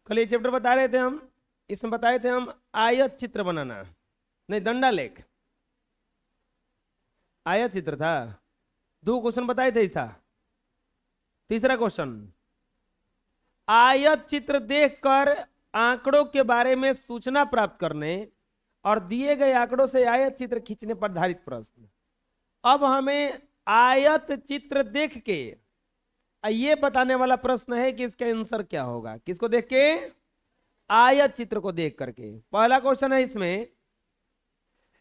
कल ये चैप्टर बता रहे थे हम, इसमें बताए थे हम आयत चित्र बनाना, नहीं दंडा लेख आयत चित्र था। 2 क्वेश्चन बताए थे ऐसा। तीसरा क्वेश्चन, आयत चित्र देखकर आंकड़ों के बारे में सूचना प्राप्त करने और दिए गए आंकड़ों से आयत चित्र खींचने पर आधारित प्रश्न। अब हमें आयत चित्र देख के ये बताने वाला प्रश्न है कि इसका आंसर क्या होगा। किसको देख के? आयत चित्र को देख करके। पहला क्वेश्चन है इसमें,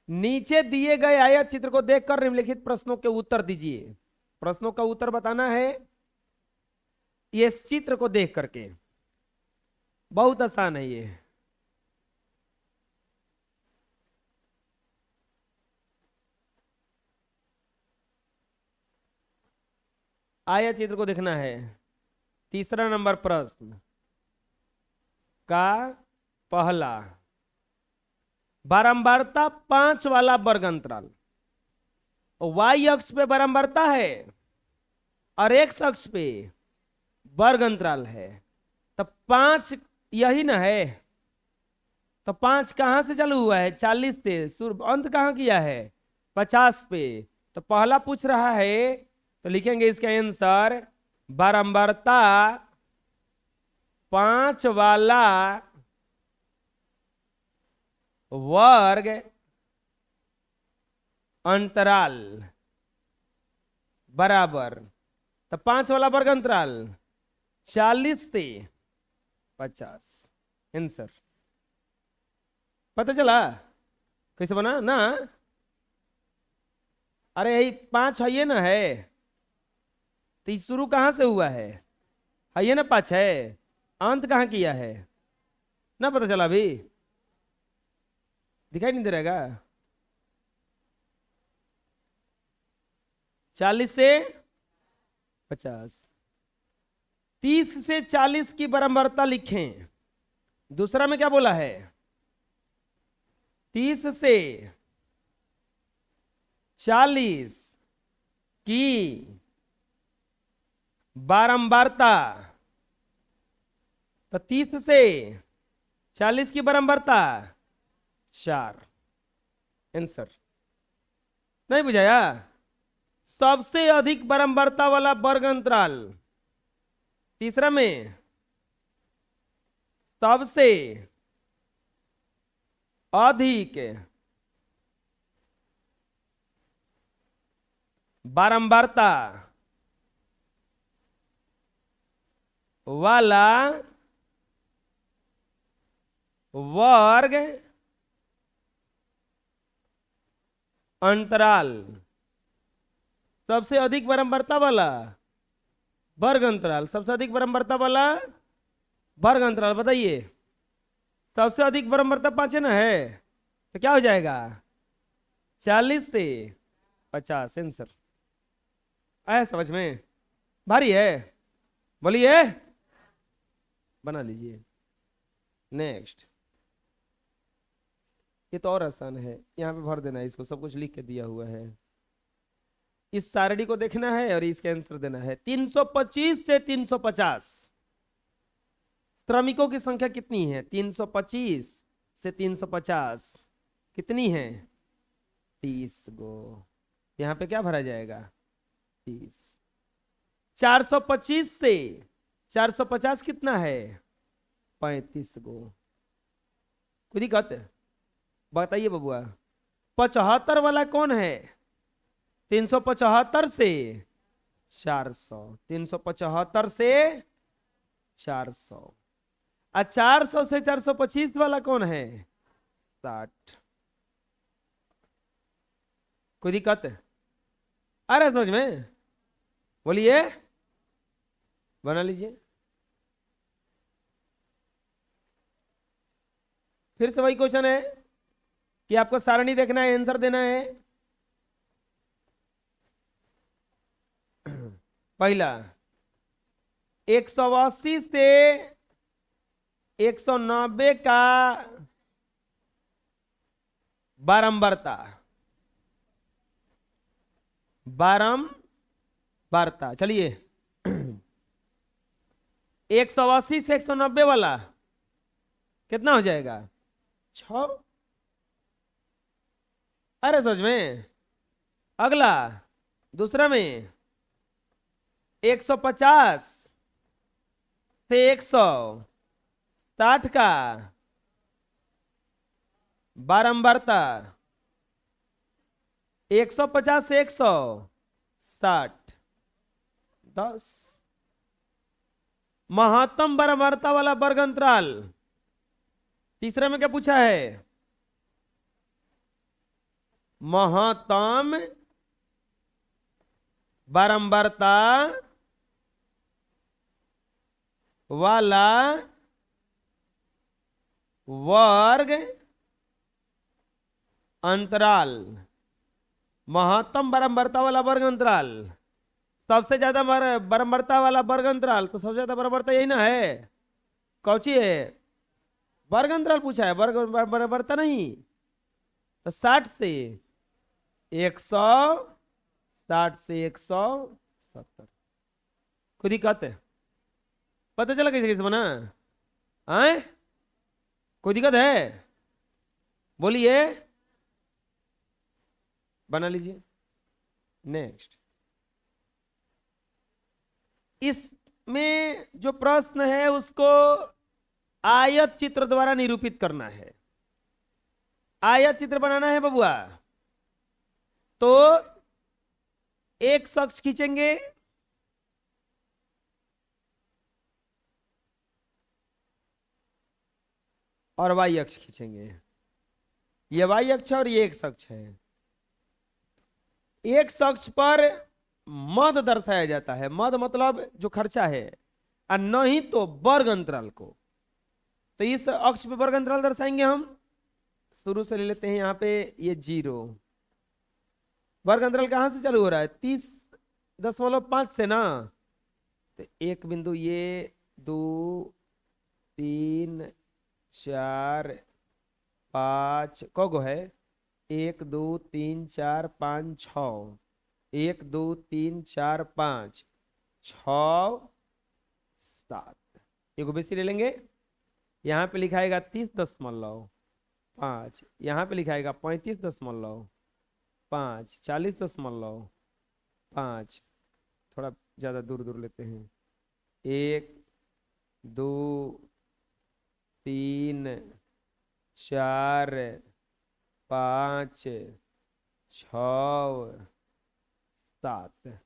नीचे दिए गए आयत चित्र को देखकर निम्नलिखित प्रश्नों के उत्तर दीजिए। प्रश्नों का उत्तर बताना है इस चित्र को देख करके। बहुत आसान है ये। आयत चित्र को देखना है। तीसरा नंबर प्रश्न का पहला, बारंबारता 5 वाला वर्ग अंतराल। वाई अक्ष पे बारंबारता है और एक्स अक्ष पे वर्ग अंतराल है, तब 5 यही ना है। तो 5 कहां से चालू हुआ है? 40 से। अंत कहां किया है? 50 पे। तो पहला पूछ रहा है तो लिखेंगे इसका आंसर, बारंबारता 5 वाला वर्ग अंतराल बराबर, तो 5 वाला वर्ग अंतराल 40 से 50। आंसर पता चला कैसे बना ना? अरे यही 5 है ये ना है, तो शुरू कहां से हुआ है? ये ना 5 है, अंत कहां किया है ना? पता चला अभी? दिखाई नहीं दे रहेगा? 40 से 50। 30 से 40 की बराबरता लिखें। दूसरा में क्या बोला है? 30 से 40 की बारंबारता, तो 30 से 40 की बारंबारता 4। आंसर नहीं बुझाया? सबसे अधिक बारंबारता वाला वर्ग अंतराल, तीसरा में सबसे अधिक बारंबारता वाला वर्ग अंतराल, सबसे अधिक बारंबारता वाला वर्ग अंतराल, सबसे अधिक बारंबारता वाला वर्ग अंतराल। बताइए, सबसे अधिक बारंबारता 5 है ना है, तो क्या हो जाएगा? 40 से 50। आंसर आया समझ में? भारी है? बोलिए, बना लीजिए। नेक्स्ट, ये तो और आसान है, यहाँ पे भर देना है इसको, सब कुछ लिख के दिया हुआ है। इस सारणी को देखना है और इसका आंसर देना है। 325 से 350 श्रमिकों की संख्या कितनी है? 325 से 350 कितनी है? 30 गो। यहाँ पे क्या भरा जाएगा? 30। 425 से 450 कितना है? 35 गो। कोई दिक्कत? बताइए बबुआ। 75 वाला कौन है? 375 से 400, 375 से 400। 400 से 425 वाला कौन है? 60। कोई दिक्कत? आ रहा है समझ में? बोलिए, बना लीजिए। फिर से वही क्वेश्चन है कि आपको सारणी देखना है, आंसर देना है। पहला, 180 से 190 का बारंबारता, बारंबारता चलिए 180 से 190 वाला कितना हो जाएगा? 6। अरे समझ में। अगला, दूसरा में 150 से 160 का बारंबारता, 150 से 160, 10। महत्तम बारंबारता वाला वर्ग अंतराल। तीसरे में क्या पूछा है? महत्तम बारंबारता वाला वर्ग अंतराल। महत्तम बारंबारता वाला वर्ग अंतराल, सबसे ज्यादा बारंबारता वाला वर्ग अंतराल, तो सबसे ज्यादा बारंबारता यही ना है। कौची है? वर्ग अंतराल पूछा है, वर्ग बारंबारता नहीं। तो 60 से 100, 60 से 170। कोई दिक्कत है? पता चला कैसे कैसे बना? आए, कोई दिक्कत है? बोलिए, बना लीजिए। नेक्स्ट, इसमें जो प्रश्न है उसको आयत चित्र द्वारा निरूपित करना है। आयत चित्र बनाना है बबुआ। तो एक शख्स खींचेंगे, और वाई अक्ष खींचेंगे। ये वाई अक्ष और ये एक अक्ष है। एक अक्ष पर मद दर्शाया जाता है। मद मतलब जो खर्चा है, और नहीं तो वर्ग अंतराल को। तो इस अक्ष पे वर्ग अंतराल दर्शाएंगे हम। शुरू से ले लेते हैं। यहाँ पे ये 0, वर्ग अंतराल कहां से चालू हो रहा है? 30.5 से ना। तो एक बिंदु ये, 2, 3, 4, 5 को है? 1 2 3 4 5 6, 1 2 3 4 5 6 7। एक बेसी ले लेंगे। यहाँ पे लिखाएगा 30.5, यहाँ पे लिखाएगा 35.5, 40.5। थोड़ा ज़्यादा दूर दूर लेते हैं। 1 2 3 4 5 6 7।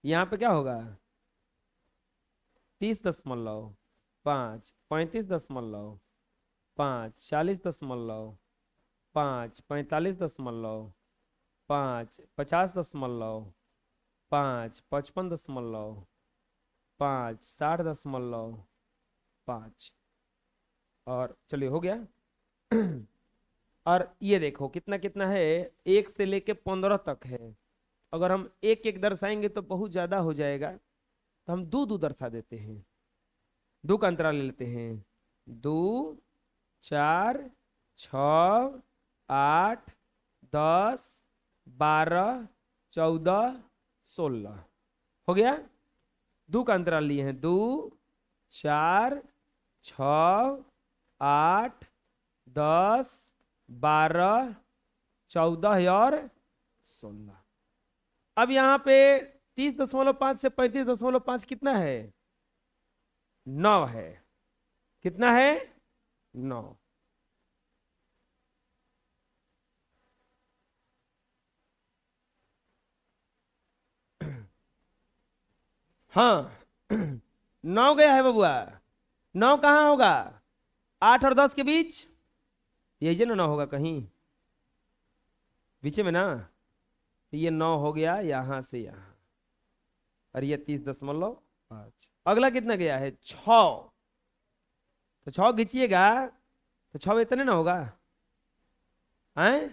यहाँ पे क्या होगा? 30.5, 35.5, 40.5, 45.5, 50.5, 55.5, 60.5। और चलिए हो गया। और ये देखो कितना कितना है, 1 से लेके 15 तक है। अगर हम एक एक दर्शाएंगे तो बहुत ज्यादा हो जाएगा, तो हम दो दो दर्शा देते हैं। दो का अंतराल ले लेते हैं। 2 4 6 8 10 12 14 16 हो गया। दो का अंतराल लिए हैं। 2 4 6 8 10 12 14 और 16। अब यहाँ पे 30.5 से 35.5 कितना है? 9 है। कितना है? 9। हाँ 9 गया है बबुआ। 9 कहाँ होगा? 8 और 10 के बीच। यही ना 9 होगा कहीं बीच में ना। तो ये 9 हो गया यहां से यहां, और ये 30.5। अगला कितना गया है? 6। तो 6 खींचिएगा तो 6 इतने ना होगा हैं।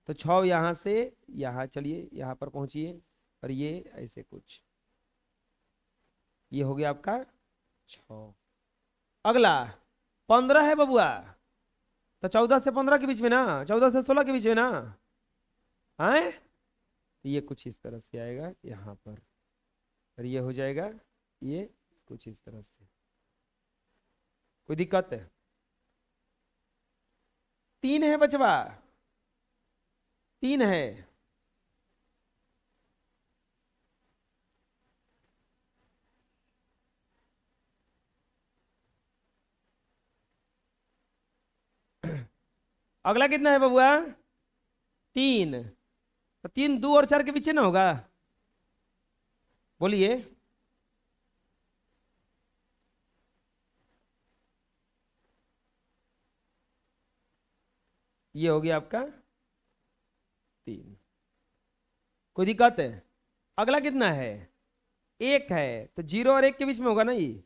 तो 6 यहां से यहां, चलिए यहां पर पहुंचिए, और ये ऐसे कुछ, ये हो गया आपका 6। अगला 15 है बबुआ। तो 14 से 15 के बीच में ना, 14 से 16 के बीच में ना हैं। तो ये कुछ इस तरह से आएगा यहाँ पर, और ये हो जाएगा ये कुछ इस तरह से। कोई दिक्कत है? 3 है बचवा, 3 है। अगला कितना है बबुआ? 3। तो 3 2 और 4 के पीछे ना होगा? बोलिए। ये हो गया आपका 3। कोई दिक्कत है? अगला कितना है? 1 है, तो 0 और 1 के बीच में होगा ना ये?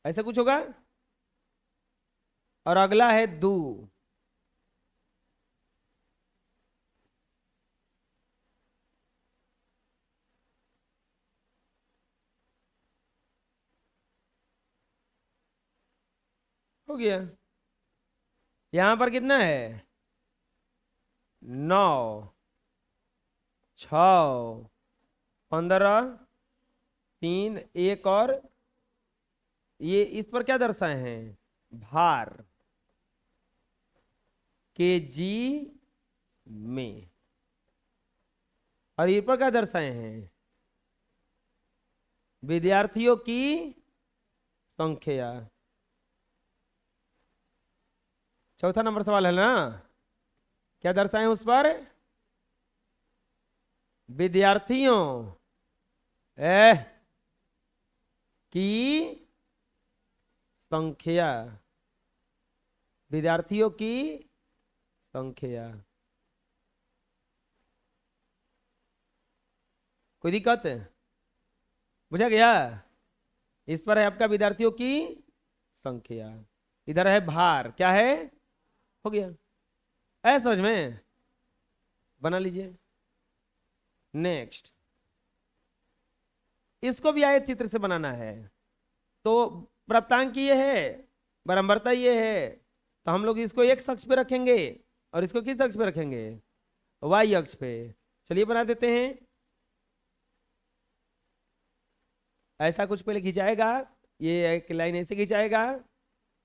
ऐसा कुछ होगा। और अगला है 2। हो गया। यहां पर कितना है? 9, 6, 15, 3, 1 और ये इस पर क्या दर्शाए हैं? भार, केजी में। और ये पर क्या दर्शाए हैं? विद्यार्थियों की संख्या। चौथा नंबर सवाल है ना? क्या दर्शाए उस पर? विद्यार्थियों की संख्या, विद्यार्थियों की संख्या। कोई दिक्कत है? बुझा गया? इस पर है आपका विद्यार्थियों की संख्या, इधर है भार, क्या है? हो गया। ऐ समझ में? बना लीजिए। नेक्स्ट, इसको भी आयत चित्र से बनाना है। तो प्राप्तांक ये है, बराबरता ये है, तो हम लोग इसको x अक्ष पे रखेंगे और इसको किस अक्ष पे रखेंगे? y अक्ष पे। चलिए बना देते हैं। ऐसा कुछ पहले खिंचाएगा, ये एक लाइन ऐसे खिंचाएगा,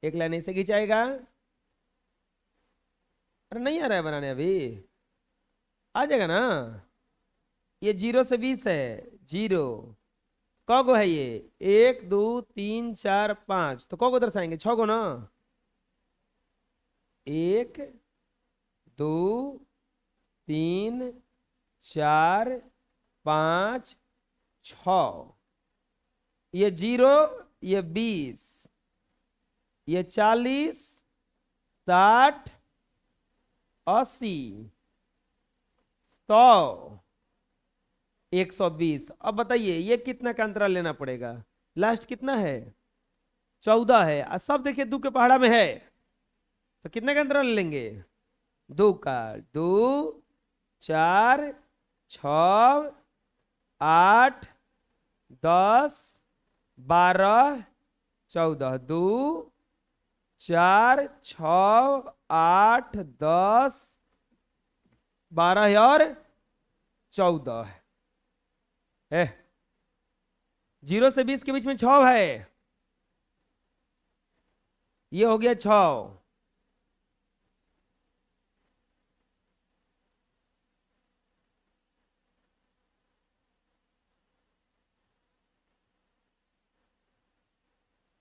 एक लाइन ऐसे खिंचाएगा। अरे नहीं आ रहा है बनाने अभी? आ जाएगा ना? ये 0 से 20 है। 0 कौगो है ये? 1 2 3 4 5, तो कौगो दर्शाएंगे? 6 गो ना। 1 2 3 4 5 6। ये 0, ये 20, ये 40, 60, 80, 100, 120। अब बताइए ये कितना का अंतराल लेना पड़ेगा? लास्ट कितना है? 14 है। सब देखिए 2 के पहाड़ा में है, तो कितने का अंतराल लेंगे? 2 का। 2 4 6 8 10 12 14। 2 4 6 8 10 12 और 14 है। 0 से 20 के बीच में 6 है। ये हो गया 6।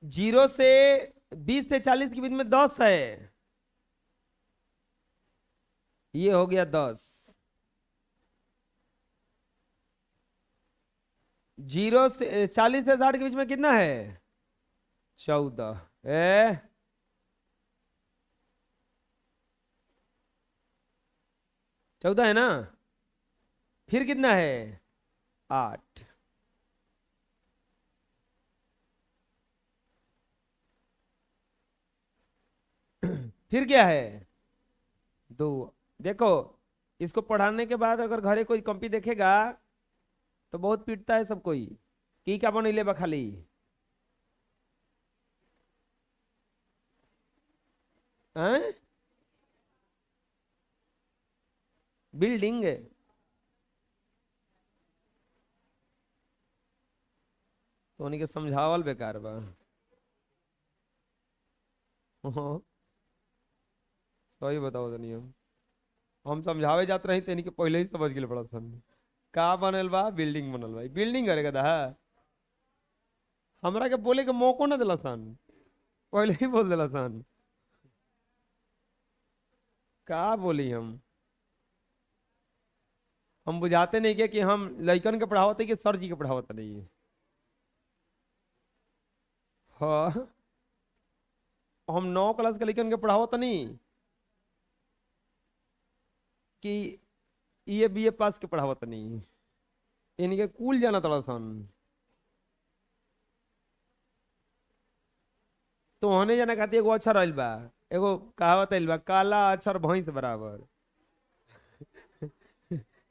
0 से 20 से 40 के बीच में 10 है। ये हो गया 10। 0 से 40 से 60 के बीच में कितना है? 14 है। 14 है ना? फिर कितना है? 8। फिर क्या है? 2। देखो, इसको पढ़ाने के बाद अगर घरे कोई कॉपी देखेगा तो बहुत पीटता है सब कोई की क्या बनैले बा खाली। हैं? बिल्डिंग। तो उन्हीं के समझावल बेकार बा। हाँ, सही बताओ तनी हम समझावे जात रही तेनी के पहले ही समझ गेल बड़ा सन। का बनल बा? बिल्डिंग बनल बा। बिल्डिंग करेगा था, हमरा के बोले के मौको ना दिला सन, पहले ही बोल दिला सन। का बोली हम बुझाते नहीं के कि हम लइकन के पढ़ावत है कि सर जी के पढ़ावत नहीं है। हाँ, हम 9 क्लास के लइकन के पढ़ावत नहीं कि ये बीए पास के पढ़ावत नहीं, इनके कुल जाना थोड़ा सन। तो होने जाना खातिर एगो अक्षर आइल बा, एगो कहावत आइल बा, काला अक्षर भैंस बराबर।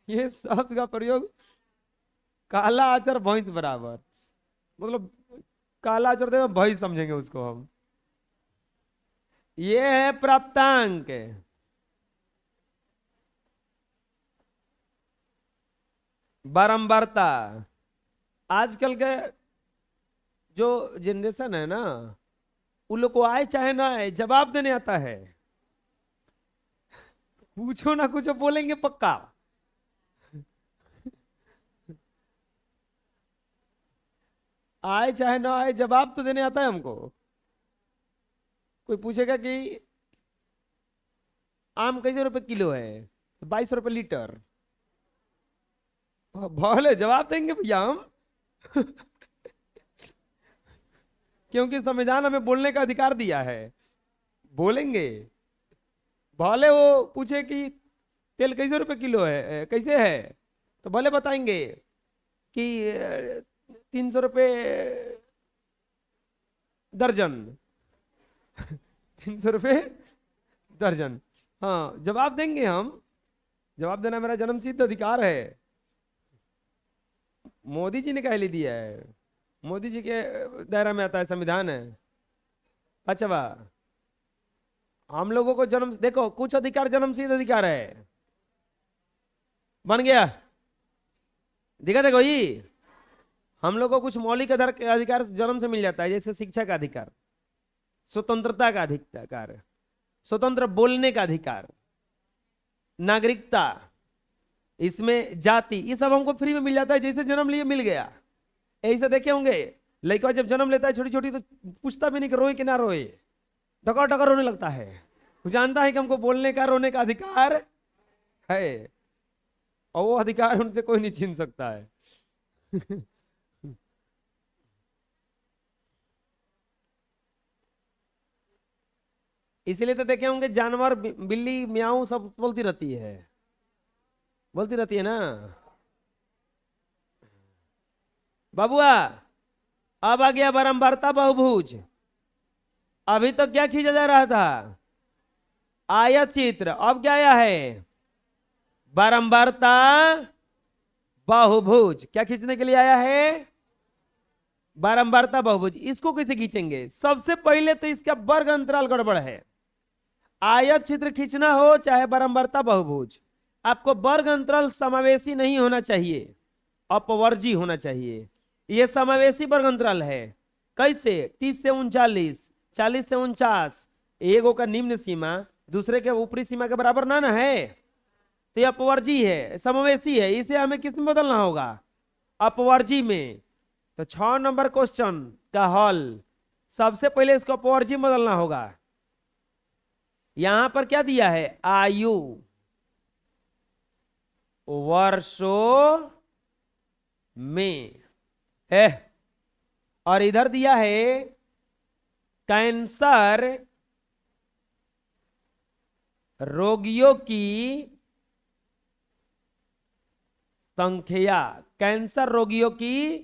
ये शब्द का प्रयोग, काला अक्षर भैंस बराबर, मतलब काला अक्षर देखो भैंस समझेंगे उसको हम। ये है प्राप्तांक। बारंबारता। आजकल के जो जनरेशन है ना, उन लोग को आए चाहे ना आए जवाब देने आता है। पूछो ना कुछ बोलेंगे पक्का। आए चाहे ना आए जवाब तो देने आता है हमको। कोई पूछेगा कि आम कैसे रुपए किलो है, 22 रुपए लीटर। भले जवाब देंगे भैया हम। क्योंकि संविधान हमें बोलने का अधिकार दिया है, बोलेंगे। भले वो पूछे कि तेल कैसे रुपए किलो है, कैसे है, तो भले बताएंगे कि 300 रुपये दर्जन। 300 रुपये दर्जन। हाँ, जवाब देंगे हम। जवाब देना मेरा जन्मसिद्ध अधिकार है। मोदी जी ने कह ले दिया है, मोदी जी के दायरा में आता है, संविधान है। अच्छा वाह, हम लोगों को जन्म देखो, कुछ अधिकार जन्मसिद्ध अधिकार है। बन गया, दिखा देखो ये, हम लोग को कुछ मौलिक अधिकार जन्म से मिल जाता है, जैसे शिक्षा का अधिकार, स्वतंत्रता का अधिकार, स्वतंत्र बोलने का अधिकार, नागरिकता, इसमें जाति, ये सब हमको फ्री में मिल जाता है, जैसे जन्म लिए मिल गया। यही से देखे होंगे, लड़का जब जन्म लेता है छोटी छोटी, तो पूछता भी नहीं कि रोए कि ना रोए, डका डका रोने लगता है। वो जानता है कि हमको बोलने का रोने का अधिकार है, और वो अधिकार उनसे कोई नहीं छीन सकता है। इसलिए तो देखे होंगे जानवर, बिल्ली म्याऊ सब बोलती रहती है, बोलती रहती है ना। बाबुआ, अब आ गया बारंबारता बहुभुज। अभी तो क्या खींचा जा रहा था? आयत चित्र। अब क्या आया है? बारंबारता बहुभुज। क्या खींचने के लिए आया है? बारंबारता बहुभुज। इसको कैसे खींचेंगे? सबसे पहले तो इसका वर्ग अंतराल गड़बड़ है। आयत चित्र खींचना हो चाहे बारंबारता बहुभुज, आपको वर्ग अंतराल समावेशी नहीं होना चाहिए, अपवर्जी होना चाहिए। यह समावेशी वर्ग अंतराल है। कैसे? 30 से 39, 40 से 49, एगो का निम्न सीमा दूसरे के ऊपरी सीमा के बराबर ना है, तो यह अपवर्जी है, समावेशी है। इसे हमें किस में बदलना होगा? अपवर्जी में। तो 6 नंबर क्वेश्चन का हल, सबसे पहले इसको अपवर्जी में बदलना होगा। यहां पर क्या दिया है? आयु, वर्षों में है, और इधर दिया है कैंसर रोगियों की संख्या। कैंसर रोगियों की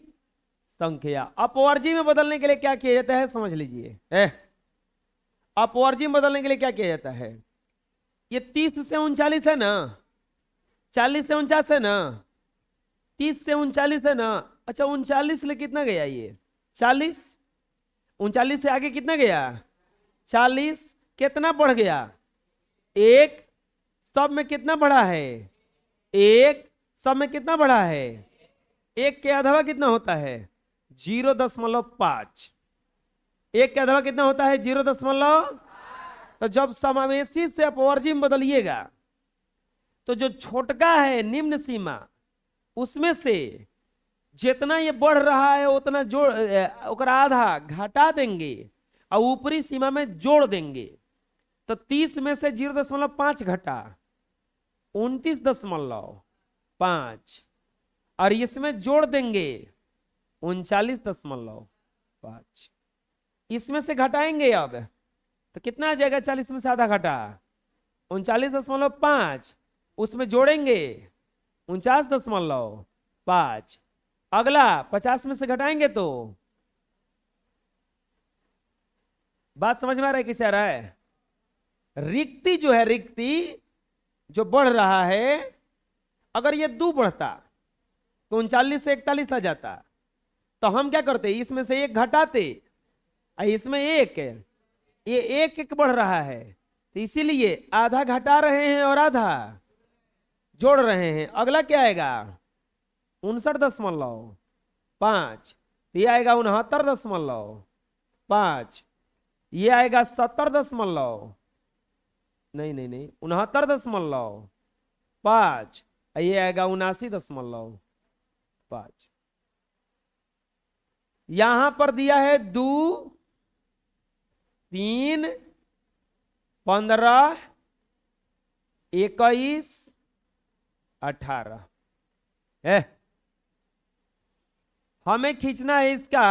संख्या। अपवर्जी में बदलने के लिए क्या किया जाता है समझ लीजिए। अपवर्जी में बदलने के लिए क्या किया जाता है? ये 30 से 39 है ना, 40 से 49 है ना, 30 से 39 है ना। अच्छा, 39 से कितना गया ये? 40। 39 से आगे कितना गया? 40। कितना बढ़ गया? एक। सब में कितना बढ़ा है? एक, सब में कितना बढ़ा है? एक के अधवा कितना होता है? 0.5। एक के अधवा कितना होता है? 0.। तो जब समावेशी से अपवर्जी में बदलिएगा तो जो छोटका है निम्न सीमा, उसमें से जितना ये बढ़ रहा है उतना जोड़ ओकरा आधा घटा देंगे और ऊपरी सीमा में जोड़ देंगे। तो 30 में से 0.5 घटा 29.5 और इसमें जोड़ देंगे 39.5। इसमें से घटाएंगे अब तो कितना आ जाएगा? 40 में से आधा घटा 39.5, उसमें जोड़ेंगे 49.5। अगला 50 में से घटाएंगे तो बात समझ में आ रहा है? किसे आ रहा है? रिक्ति जो है, रिक्ति जो बढ़ रहा है, अगर ये 2 बढ़ता तो 39 से 41 आ जाता। तो हम क्या करते? इसमें से एक घटाते और इसमें एक, ये एक एक बढ़ रहा है तो इसीलिए आधा घटा रहे हैं और आधा जोड़ रहे हैं। अगला क्या आएगा? 59.5। ये आएगा 69.5। ये आएगा 70 नहीं नहीं नहीं 69.5। ये आएगा 79.5। यहां पर दिया है 2, 3, 15, 21, 18 है। हमें खींचना है इसका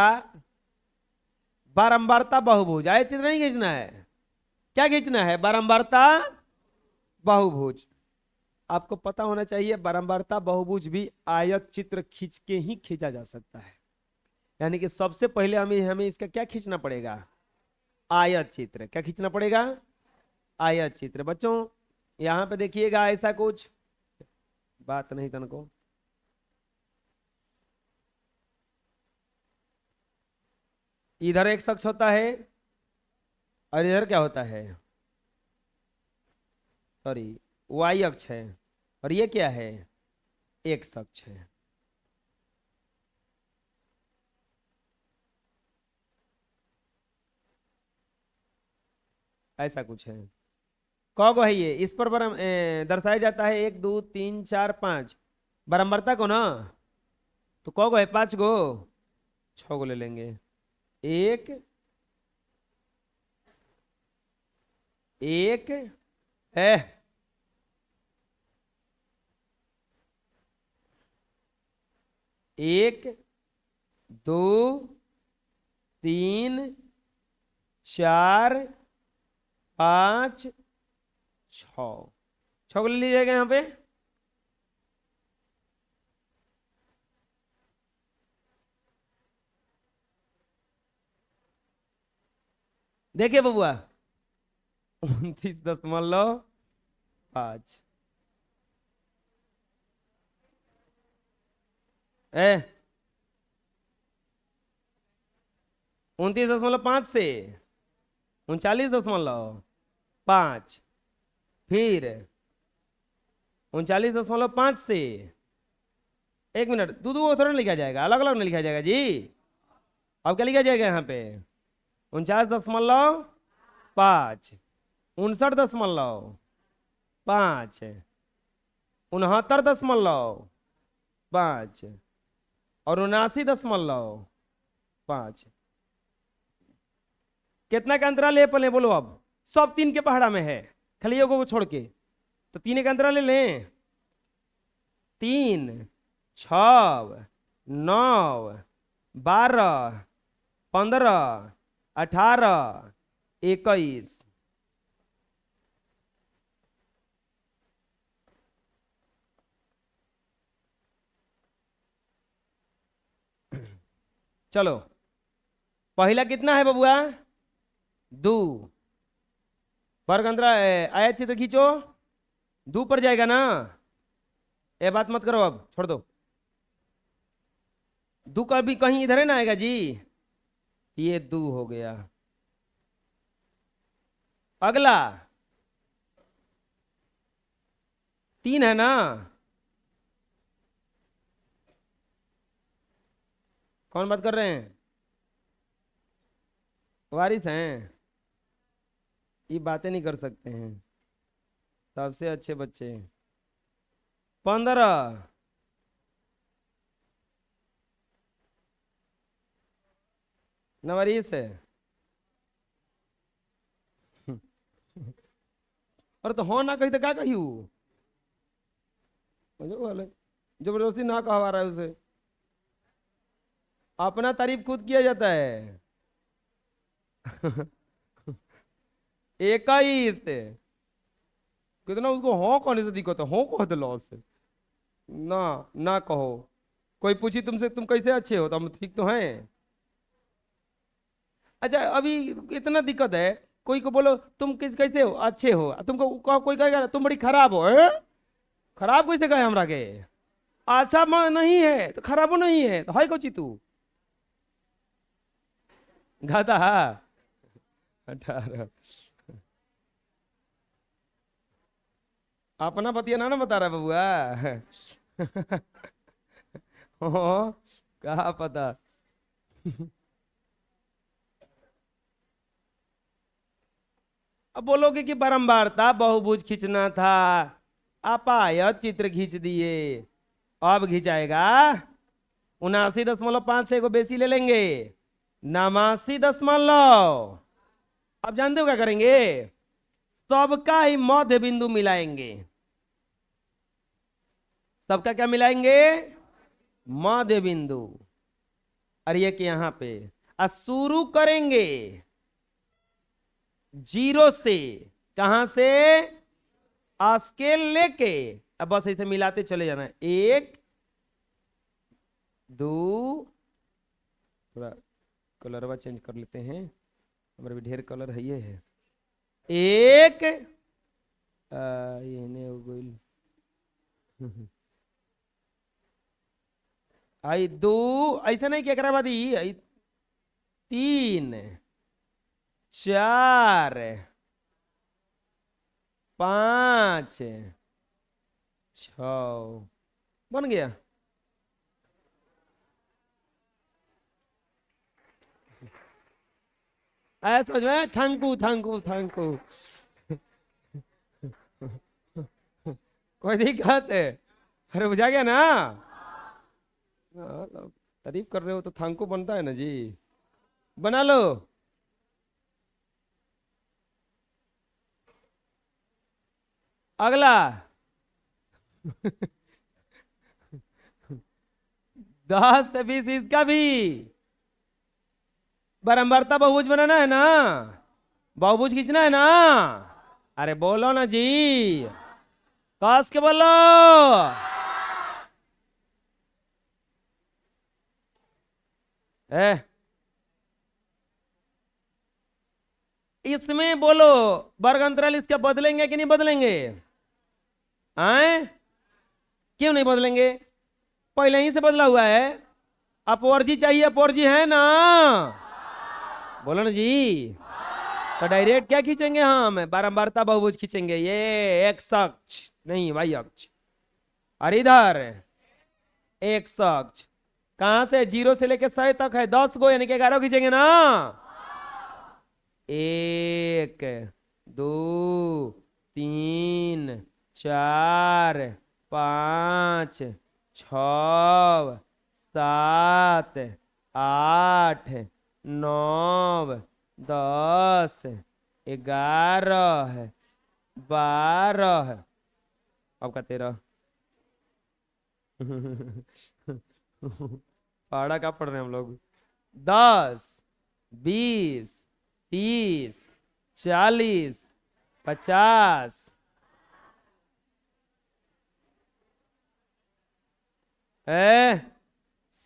बारंबारता बहुभुज। आयत चित्र नहीं खींचना है। क्या खींचना है? बारंबारता बहुभुज। आपको पता होना चाहिए बारंबारता बहुभुज भी आयत चित्र खींच के ही खींचा जा सकता है। यानी कि सबसे पहले हमें इसका क्या खींचना पड़ेगा? आयत चित्र। क्या खींचना पड़ेगा? आयत चित्र। बच्चों यहां पे देखिएगा, ऐसा कुछ बात नहीं तनको। इधर एक शख्स होता है और इधर क्या होता है? सॉरी, वाई अक्ष है और ये क्या है? एक्स अक्ष है। ऐसा कुछ है। कौगो है ये? इस पर दर्शाया जाता है 1 2 3 4 5 बारंबारता को ना। तो कौगो है? 5 गो। 6 गो ले लेंगे। एक एक है, एक, 2, 3, 4, 5, 6। 6 को ले लीजिएगा यहाँ पे। देखिए बबुआ, 29.5 है। 29.5 से 39.5, फिर 39.5 से, 1 मिनट, दो दो थोड़ा लिखा जाएगा, अलग अलग नहीं लिखा जाएगा जी। अब क्या लिखा जाएगा यहाँ पे? 49.5, 59.5, 69.5 और 79.5। कितना का अंतराल है पहले बोलो? अब सब 3 के पहाड़ा में है, खाली एगो को छोड़ के। तो 3 का अंतराल ले लें। 3, 6, 9, 12, 15, 18, 21। चलो पहला कितना है बबुआ? 2। वर्ग अंतराल आयत चित्र खींचो। 2 पर जाएगा ना? ये बात मत करो, अब छोड़ दो। 2 का भी कहीं इधर है ना आएगा जी। ये 2 हो गया। अगला 3 है ना? कौन बात कर रहे हैं? वारिस हैं? ये बातें नहीं कर सकते हैं। सबसे अच्छे बच्चे। 15। नवारिस है। और तो हो ना कही तो क्या कही वाले, जबरदस्ती ना कहवा रहा है उसे। अपना तारीफ खुद किया जाता है। 21। कितना उसको हो कहने से दिक्कत है, हो कह दो लॉस से। ना, ना कहो। कोई पूछी तुमसे तुम कैसे अच्छे हो तो हम ठीक तो हैं। अच्छा अभी इतना दिक्कत है, कोई को बोलो तुम कैसे हो, अच्छे हो, तुमको कोई कहेगा तुम बड़ी खराब हो। खराब कैसे कहे हमरा के? अच्छा नहीं है तो खराबो नहीं है तो है कोची तू? गाता। 18। अपना बतिया ना बता रहा बबुआ। ओ, कहा पता। अब बोलोगे कि बारंबारता बहुभुज खींचना था, आप आयत चित्र खींच दिए। अब खिंचाएगा 79.5 से को बेसी ले लेंगे। 89.। अब जानते हो क्या करेंगे? सबका ही मध्य बिंदु मिलाएंगे। सबका क्या मिलाएंगे? मध्य बिंदु। और ये कि यहां पे शुरू करेंगे जीरो से। कहां से? स्केल लेके। अब बस ऐसे मिलाते चले जाना है। 1 2। थोड़ा कलरवा चेंज कर लेते हैं, हमारे भी ढेर कलर है, ये है। 1 ये ने हो गइल। आई 2। ऐसा नहीं क्या करा बाद 3 4 5 6 बन गया। आया समझ में? Thank you thank you. कोई दिक्कत है? अरे बुझा गया ना? तो तारीफ कर रहे हो तो थैंक यू बनता है ना जी। बना लो। अगला। 10 से 20 इसका भी बारंबारता बहुभुज बनाना है ना? बहुभुज खींचना है ना? अरे बोलो ना जी, कस के बोलो। ए, इसमें बोलो वर्ग अंतराल इसका बदलेंगे कि नहीं बदलेंगे? आए? क्यों नहीं बदलेंगे? पहले ही से बदला हुआ है। अपवर्जी चाहिए, अपवर्जी है ना? बोलो ना जी। तो डायरेक्ट क्या खींचेंगे हम? बारंबारता बहुभुज खींचेंगे। ये एक्स अक्ष नहीं वाई अक्ष। और इधर एक्स अक्ष। कहां से? 0 से लेके 100 तक है, 10 गो यानी कि 11 खींचेंगे ना। 1 2 3 4 5 6 7 8 9 10 11 12। अब का 13। पहाड़ा का पढ़ रहे हैं हम लोग। 10 20 30 40 50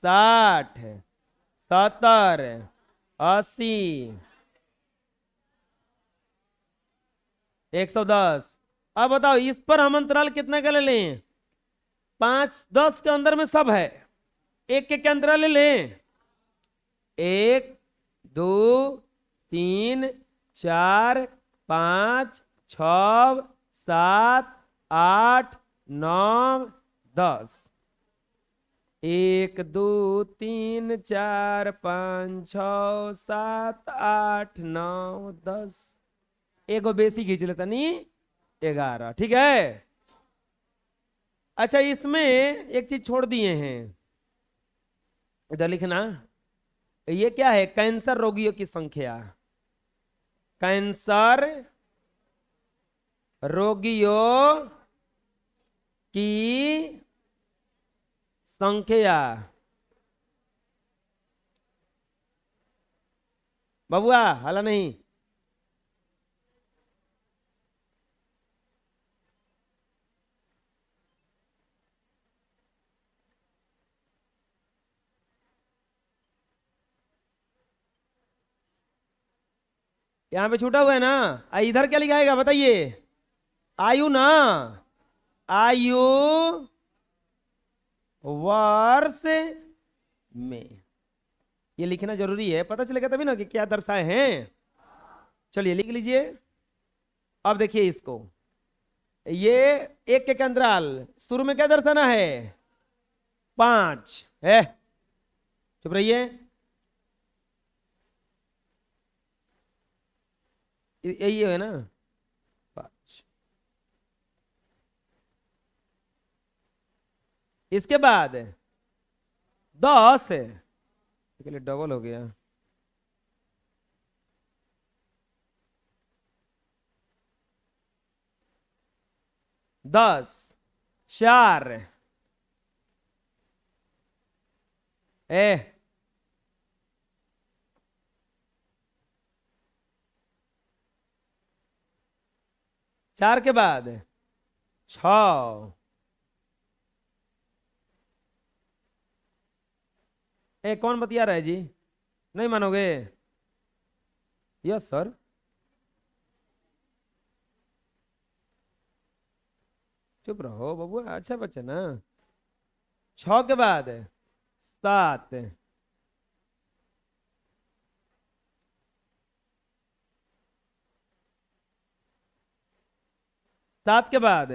60 70 80 110। अब बताओ इस पर हम अंतराल कितना का ले लें? 5 10 के अंदर में सब है, एक के अंतराल ले लें। 1 2 3 4 5 6 7 8 9 10। एक दो तीन चार पाँच छ सात आठ नौ 10, एगो बेसी खींच लेता नहीं, 11, ठीक है। अच्छा, इसमें एक चीज छोड़ दिए हैं, इधर लिखना। ये क्या है? कैंसर रोगियों की संख्या। कैंसर रोगियों की संख्या। बबुआ हाला नहीं। यहां पे छूटा हुआ है ना? इधर क्या लिखाएगा बताइए? आयु ना, आयु वर्ष में। ये लिखना जरूरी है, पता चलेगा तभी ना कि क्या दर्शाए हैं। चलिए लिख लीजिए। अब देखिए इसको, ये एक के अंतराल, शुरू में क्या दर्शाना है? 5 है। चुप रहिए। यही है ना? 5। इसके बाद 10 है, इसके लिए डबल हो गया। 10 4 ए 4 के बाद 6। कौन बतिया रहा है जी? नहीं मानोगे? Yes sir. चुप रहो बबुआ, अच्छा बच्चा ना। 6 के बाद 7। 7 के बाद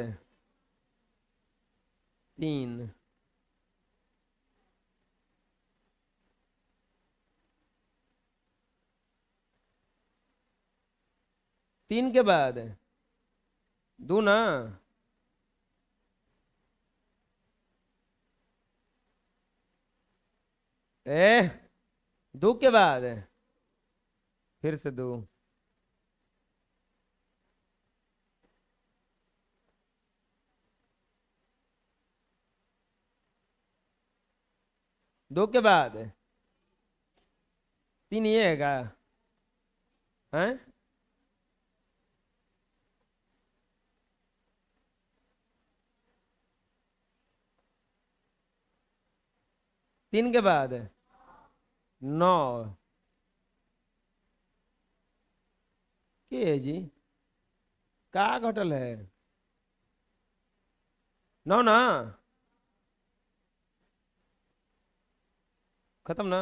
3। 3 के बाद 2 ना। ए 2 के बाद फिर से 2। 2 के बाद 3, ये हैगा हैं? 3 के बाद 9। के है जी? का घटल है? 9 ना, खत्म ना।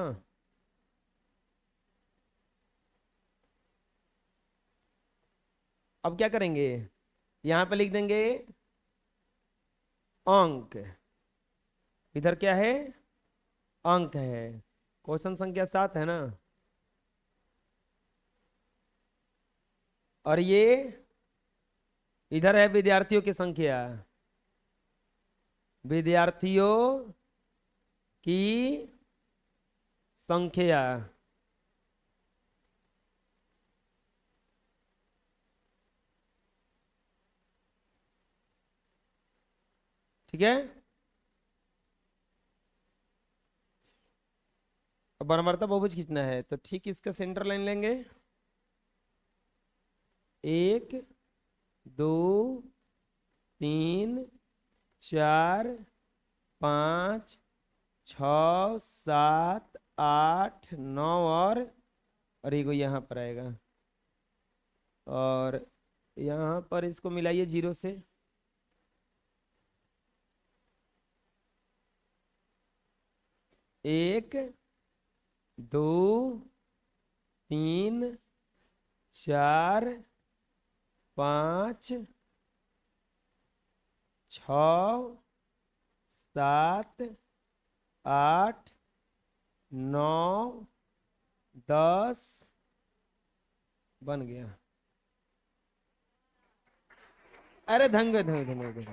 अब क्या करेंगे? यहां पे लिख देंगे अंक। इधर क्या है? अंक है। क्वेश्चन संख्या 7 है ना? और ये इधर है विद्यार्थियों की संख्या। विद्यार्थियों की संख्या। ठीक है। अब बराबरता बहुभुज खींचना है तो ठीक इसका सेंटर लाइन लेंगे। 1 2 3 4 5 6 7 8 9 और ये यहाँ पर आएगा। और यहाँ पर इसको मिलाइए 0 से। 1 2 3 4 5 6 7 8 9 10 बन गया। अरे धंग धंग धंग धंग।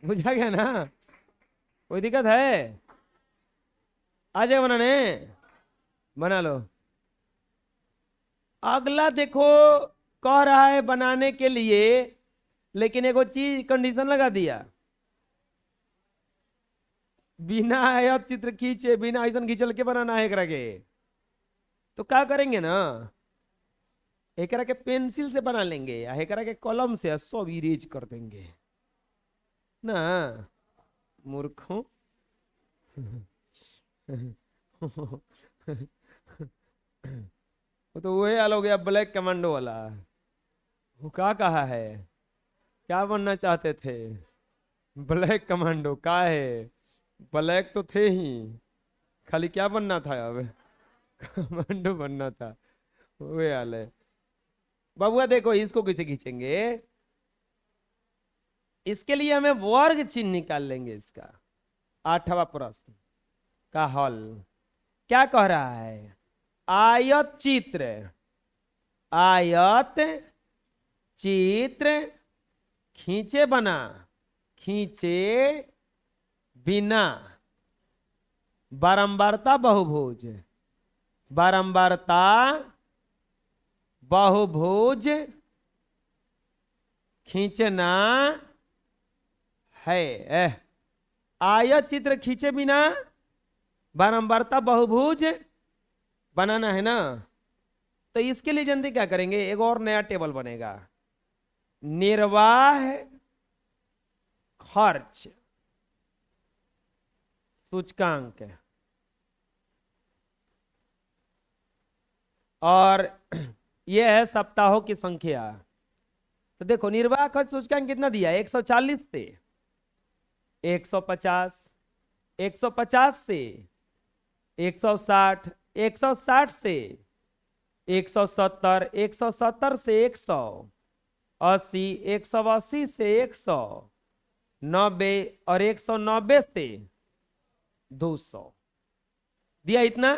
बुझा गया ना? कोई दिक्कत है? आ जाए बनाने, बना लो। अगला देखो, कह रहा है बनाने के लिए, लेकिन एगो चीज कंडीशन लगा दिया, बिना आयत चित्र खींचे, बिना ऐसा खींचल के बनाना है एकरा के। तो क्या करेंगे ना, एकरा के पेंसिल से बना लेंगे या एकरा के कलम से सब इरेज कर देंगे ना, मूर्खों। वो तो वही हाल हो गया ब्लैक कमांडो वाला। वो क्या कहा है, क्या बनना चाहते थे? ब्लैक कमांडो का है? ब्लैक तो थे ही, खाली क्या बनना था अब? कमांडो बनना था। वही हाल है। बाबुआ देखो इसको कैसे खींचेंगे, इसके लिए हमें वर्ग चिन्ह निकाल लेंगे इसका। 8वां प्रश्न का हल क्या कह रहा है? आयत चित्र, आयत चित्र खींचे बना, खींचे बिना, बारंबारता बहुभुज, बारंबारता बहुभुज खींचना है। आयत चित्र खींचे बिना बारंबारता बहुभुज बनाना है ना। तो इसके लिए जल्दी क्या करेंगे, एक और नया टेबल बनेगा, निर्वाह खर्च सूचकांक, और यह है सप्ताहों की संख्या। तो देखो निर्वाह खर्च सूचकांक कितना दिया, 140 से 150, 150 से 160, 160 से 170, 170 से 180, 180 से 190 और 190 से 200 दिया। इतना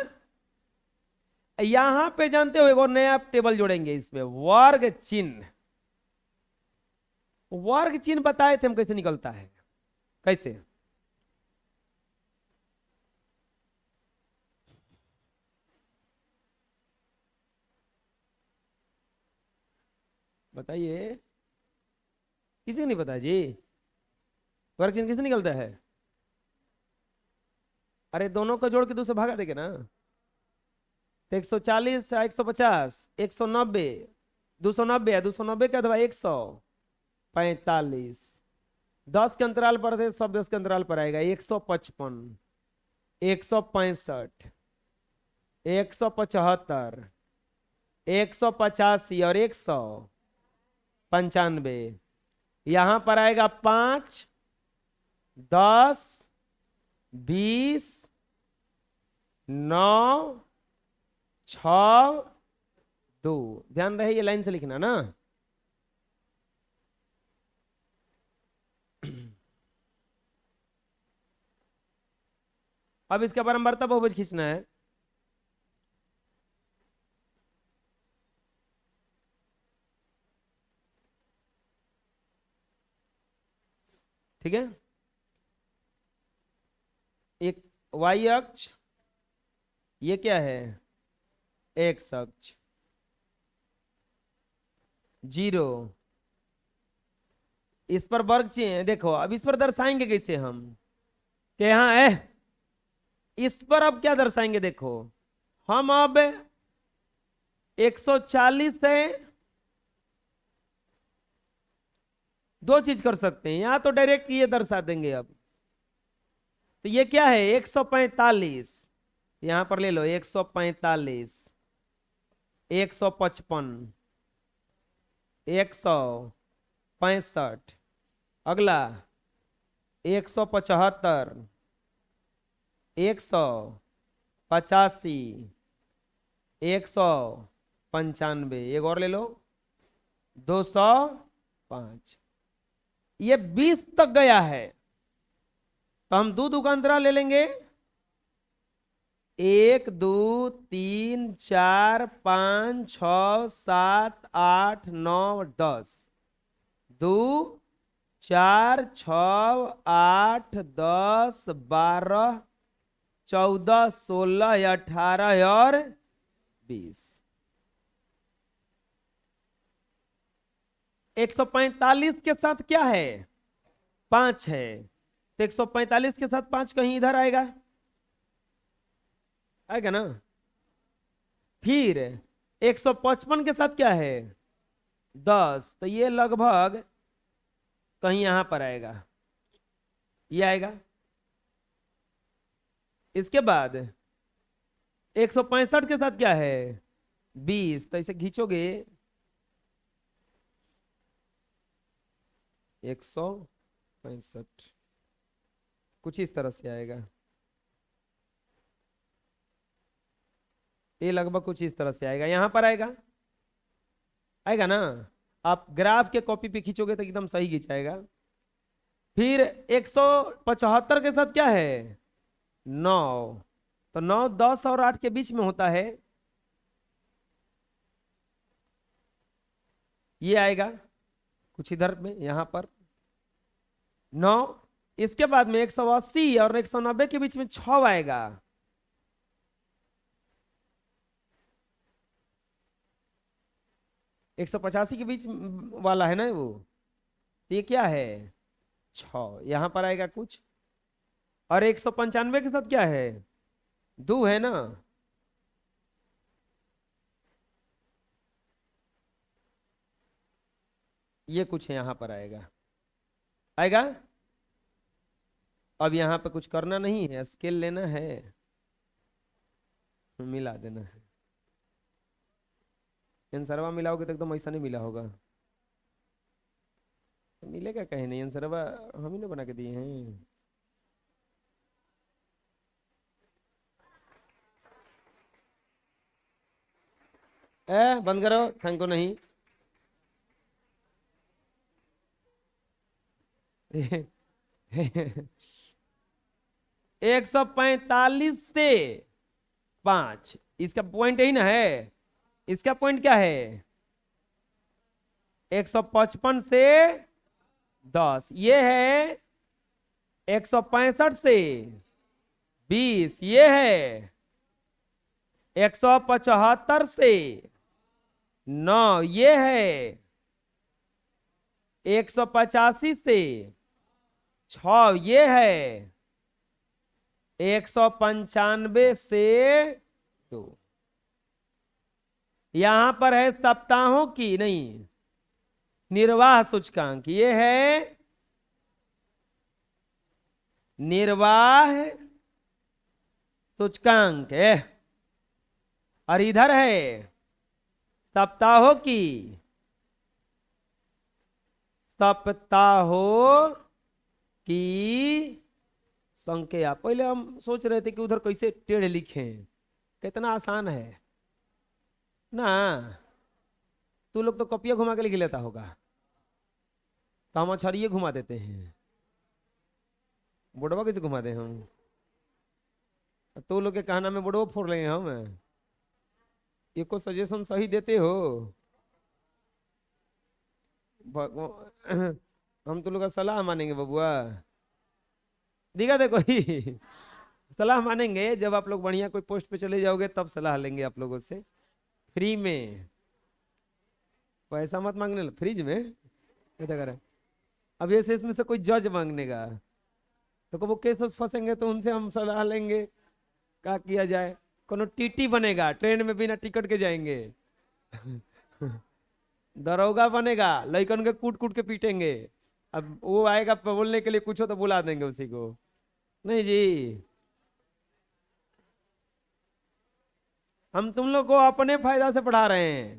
यहां पे जानते हो एक और नया टेबल जोड़ेंगे इसमें, वर्ग चिन्ह। वर्ग चिन्ह बताए थे हम कैसे निकलता है, कैसे? बताइए, किसी को नहीं पता जी? वर्ग चिन्ह किससे निकलता है? अरे दोनों को जोड़ के 2 से भागा देंगे ना। 140 से 150, 190, 290 है, 290 का अथवा 145, 10 के अंतराल पर थे, सब 10 के अंतराल पर आएगा। 155, 165, 175, 185 और 195। यहां पर आएगा 5, 10, 20, 9, 6, 2। ध्यान रहे ये लाइन से लिखना ना। अब इसका बारंबारता बहुभुज खींचना है। ठीक है, एक y अक्ष, ये क्या है, x अक्ष, 0। इस पर वर्ग चाहिए। देखो अब इस पर दर्शाएंगे कैसे हम, कि यहाँ इस पर अब क्या दर्शाएंगे, देखो हम अब 140 से दो चीज कर सकते हैं, यहां तो डायरेक्ट ये दर्शा देंगे। अब तो ये क्या है, 145, यहां पर ले लो 145, 155, 165, अगला 175, 185, 195, एक और ले लो 205। ये 20 तक गया है। तो हम दो का अंतराल ले लेंगे, 1 2 3 4 5 6 7 8 9 10, 2 4 6 8 10 12 14 16 18 और 20। 145 के साथ क्या है? 5 है, तो 145 के साथ 5 कहीं इधर आएगा, आएगा ना। फिर 155 के साथ क्या है? 10, तो ये लगभग कहीं यहां पर आएगा, ये आएगा। इसके बाद 165 के साथ क्या है? 20, तो इसे खींचोगे 165, कुछ इस तरह से आएगा, ये लगभग कुछ इस तरह से आएगा, यहां पर आएगा, आएगा ना। आप ग्राफ के कॉपी पे खींचोगे तो एकदम सही खींचाएगा। फिर 175 के साथ क्या है? 9, तो 9 10 और 8 के बीच में होता है, ये आएगा कुछ इधर में, यहां पर 9। इसके बाद में 180 और 190 के बीच में 6 आएगा, 185 के बीच वाला है ना वो, तो ये क्या है? 6, यहां पर आएगा कुछ। और 195 के साथ क्या है? 2 है ना, ये कुछ है यहां पर आएगा, आएगा। अब यहां पे कुछ करना नहीं है, स्केल लेना है, मिला देना है। आंसरवा मिलाओगे तो एकदम ऐसा नहीं मिला होगा, तो मिलेगा कहीं नहीं, आंसरवा हम ही ने बना के दिए हैं। बंद करो, थैंक को नहीं। 145 से 5, इसका पॉइंट यही ना है, इसका पॉइंट क्या है? 155 से 10, ये है 165 से 20, ये है 175 से 9, ये है 185 से 6, ये है 195 से 2। यहां पर है सप्ताहों की नहीं, निर्वाह सूचकांक, ये है निर्वाह सूचकांक है, और इधर है सप्ताहों की, सप्ताहों की संख्या। पहले हम सोच रहे थे कि उधर कैसे टेढ़ लिखें, कितना आसान है ना। तू लोग तो कपिया घुमा के लिख लेता होगा, तो हम अछरिये घुमा देते हैं, बुढ़वा कैसे घुमा दे हम? तू लोग के कहना में बुढ़वा फोड़ लेंगे हम, एको सजेशन सही देते हो हम तो लोग का सलाह मानेंगे बबुआ, दिखा देखो ही सलाह मानेंगे जब आप लोग बढ़िया कोई पोस्ट पे चले जाओगे, तब सलाह लेंगे आप लोगों से, फ्री में। पैसा मत मांगने फ्रिज में क्या करे। अब ऐसे इसमें से कोई जज मांगने का, तो वो केस फंसेंगे, तो उनसे हम सलाह लेंगे क्या किया जाए। कोनो टीटी बनेगा, ट्रेन में बिना टिकट के जाएंगे दरोगा बनेगा, लइकन के कूट कूट के पीटेंगे। अब वो आएगा बोलने के लिए कुछ हो तो बुला देंगे उसी को, नहीं जी। हम तुम लोग को अपने फायदा से पढ़ा रहे हैं,